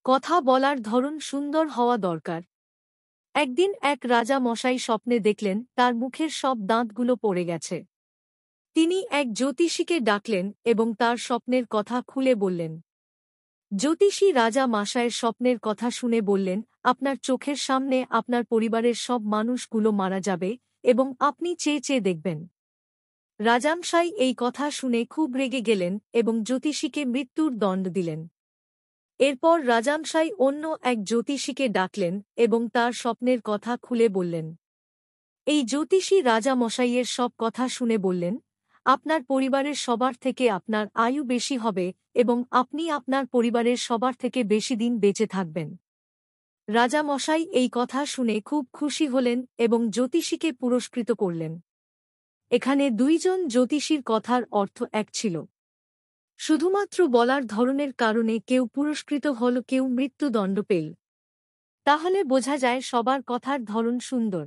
কথা বলার ধরন সুন্দর হওয়া দরকার। একদিন এক রাজা মশাই স্বপ্নে দেখলেন তার মুখের সব দাঁতগুলো পড়ে গেছে। তিনি এক জ্যোতিষীকে ডাকলেন এবং তার স্বপ্নের কথা খুলে বললেন। জ্যোতিষী রাজা মশাইয়ের স্বপ্নের কথা শুনে বললেন, আপনার চোখের সামনে আপনার পরিবারের সব মানুষগুলো মারা যাবে এবং আপনি চেয়ে চেয়ে দেখবেন। রাজামশাই এই কথা শুনে খুব রেগে গেলেন এবং জ্যোতিষীকে মৃত্যুর দণ্ড দিলেন। এরপর রাজামশাই অন্য এক জ্যোতিষীকে ডাকলেন এবং তার স্বপ্নের কথা খুলে বললেন। এই জ্যোতিষী রাজা মশাইয়ের সব কথা শুনে বললেন, আপনার পরিবারের সবার থেকে আপনার আয়ু বেশি হবে এবং আপনি আপনার পরিবারের সবার থেকে বেশি দিন বেঁচে থাকবেন। রাজা মশাই এই কথা শুনে খুব খুশি হলেন এবং জ্যোতিষীকে পুরস্কৃত করলেন। এখানে দুইজন জ্যোতিষীর কথার অর্থ এক ছিল। শুধুমাত্র বলার ধরনের কারণে কেউ পুরস্কৃত হল, কেউ মৃত্যুদণ্ড পেল। তাহলে বোঝা যায় সবার কথার ধরন সুন্দর।